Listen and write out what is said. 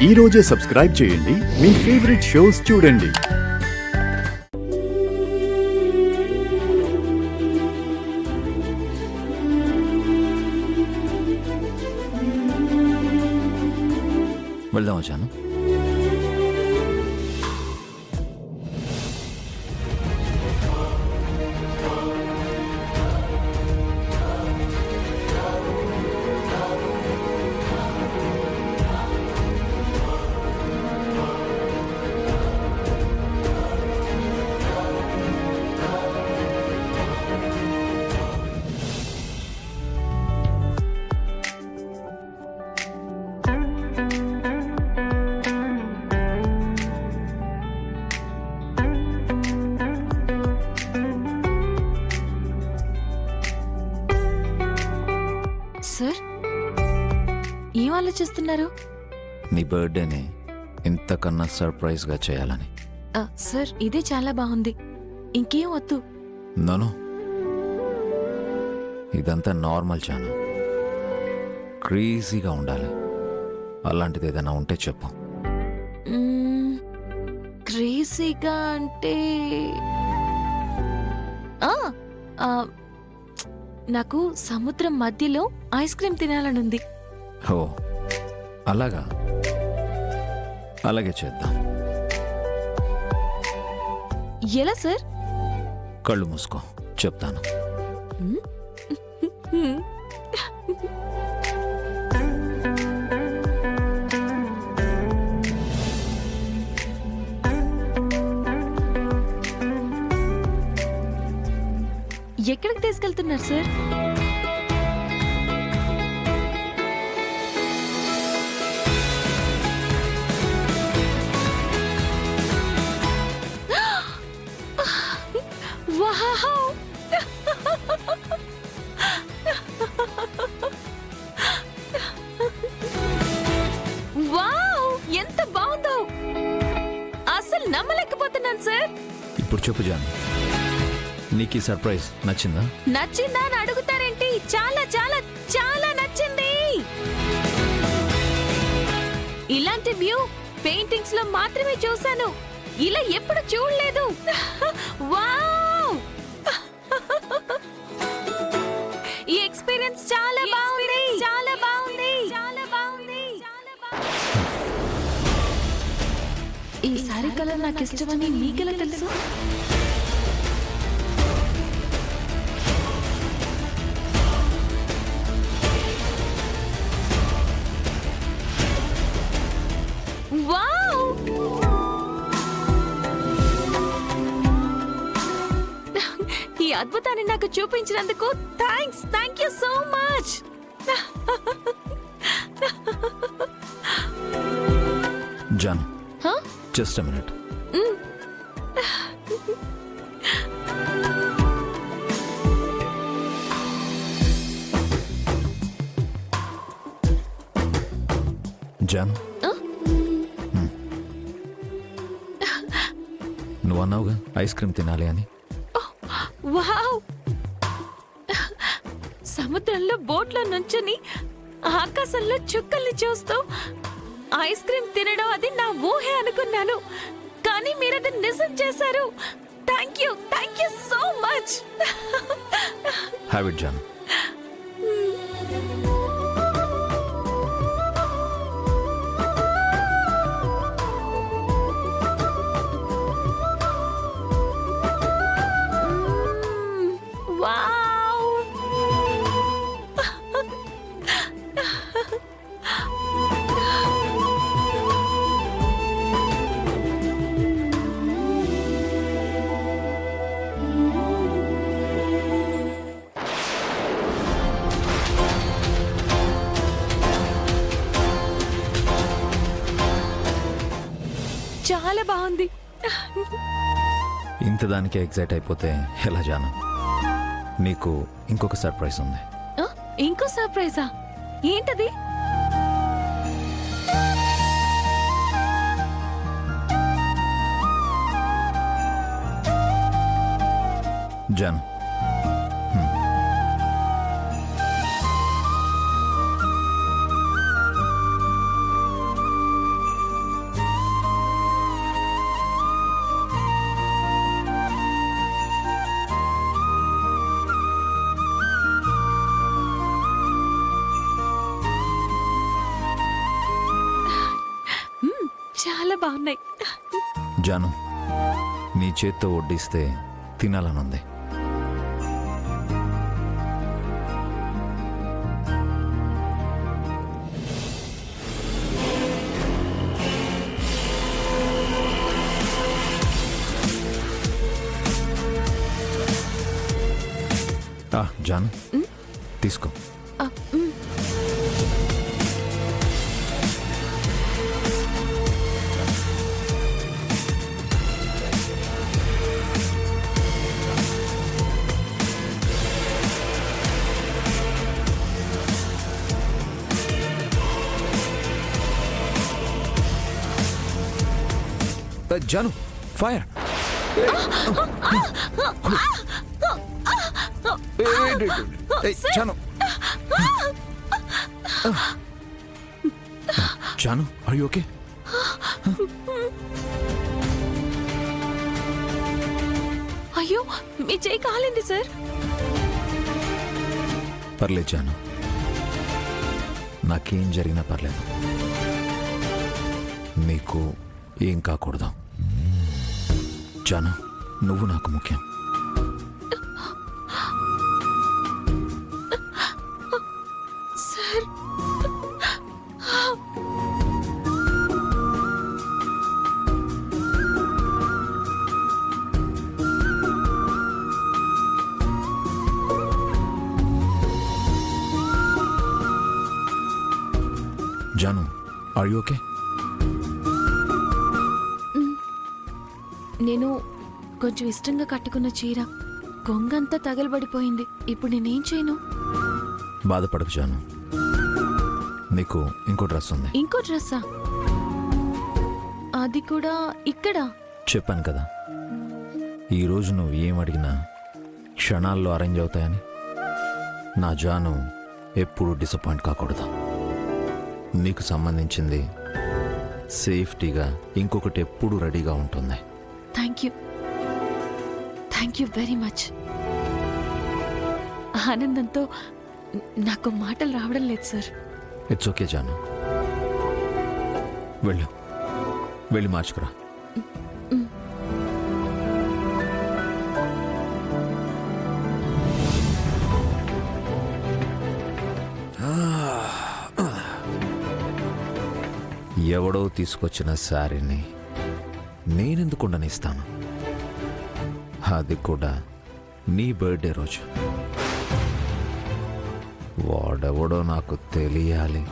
ఈ రోజే సబ్స్క్రైబ్ చేయండి, మీ ఫేవరెట్ షోస్ చూడండి. వెళ్దాం వచ్చాను. సార్, ఏం ఆలోచిస్తున్నారు? నీ బర్త్డేని ఇంతకన్నా సర్ప్రైజ్గా చేయాలని. సార్, ఇదే చాలా బాగుంది, ఇంకేం వద్దు. నో, ఇదంతా నార్మల్ ఛానల్, క్రేజీగా ఉండాలి. అలాంటిది ఏదైనా ఉంటే చెప్పు. క్రేజీగా అంటే ఆ, ఆ, నాకు సముద్రం మధ్యలో ఐస్ క్రీమ్ తినాలనుంది. ఓ అలాగా, అలాగే చేద్దాం. ఎలా సార్? కళ్ళు మూసుకో, చెప్తాను. ఎక్కడికి తీసుకెళ్తున్నారు సార్? వావ్! వావ్! ఎంత బాగుందో, అసలు నమ్మలేకపోతున్నాను సార్. ఇప్పుడు చెప్పు జానీ, నీకు ఈ సర్ప్రైజ్ నచ్చిందా? నచ్చిందా అని అడుగుతారేంటి? చాలా చాలా చాలా నచ్చింది. ఇలాంటి వ్యూ పెయింటింగ్స్ లో మాత్రమే చూశాను, ఇలా ఎప్పుడు చూడలేదు. వావ్! ఈ ఎక్స్పీరియన్స్ చాలా బాగుంది, చాలా బాగుంది, చాలా బాగుంది, చాలా బాగుంది. ఈ సారీ కలర్ నాకు ఇష్టమని మీకెలా తెలుసు? వావ్! ఈ అద్భుతాన్ని నాకు చూపించినందుకు thank you so much. John, just a minute. John, నువ్వు అన్నావుగా ఐస్ క్రీమ్ తినాలి అని. వావ్! సముద్రంలో బోట్లో నుంచుని ఆకాశంలో చుక్కల్ని చూస్తూ ఐస్ క్రీమ్ తినడం అది నా ఊహే అనుకున్నాను, కానీ మీరది నిజం చేశారు. Thank you so much. Have it జాన్. చాలా బాగుంది. ఇంత దానికి ఎగ్జైట్ అయిపోతే ఎలా జాను? నీకు ఇంకొక సర్ప్రైజ్ ఉంది. ఇంకో సర్ప్రైజా? ఏంటది? జాను, చాలా బాగున్నాయి. జాను, నీ చేత్తో వడ్డిస్తే తినాలనుంది. జాను, తీసుకో. ఆ, మ్. John, fire! John, John, are you okay? అయ్యో, మీ చేయి కాలింది సార్. పర్లేదు జాను, నాకేం జరిగినా పర్లేదు. నీకు ఏం కాకూడదు. జాను, నువ్వు నాకు ముఖ్యం. Sir, Jaanu, are you okay? నేను కొంచెం ఇష్టంగా కట్టుకున్న చీర కొంగంతా తగలబడిపోయింది. ఇప్పుడు నేనేం చేయను? బాధపడకు జాను, నీకు ఇంకో డ్రెస్ ఉంది. ఇంకో డ్రెస్సా? అది కూడా ఇక్కడ? చెప్పాను కదా, ఈరోజు నువ్వు ఏం అడిగినా క్షణాల్లో అరేంజ్ అవుతాయని. నా జాను ఎప్పుడు డిసప్పాయింట్ కాకూడదు. నీకు సంబంధించింది సేఫ్టీగా ఇంకొకటి ఎప్పుడు రెడీగా ఉంటుంది. Thank you very much. ఆనందంతో నాకు మాటలు రావడం లేదు సార్. ఇట్స్ ఓకే జాను, వెళ్ళి మార్చుకురా. ఎవడో తీసుకొచ్చిన శారీని నేనెందుకు ఉండనిస్తాను? అది కూడా నీ బర్త్డే రోజు. వాడెవడో నాకు తెలియాలి.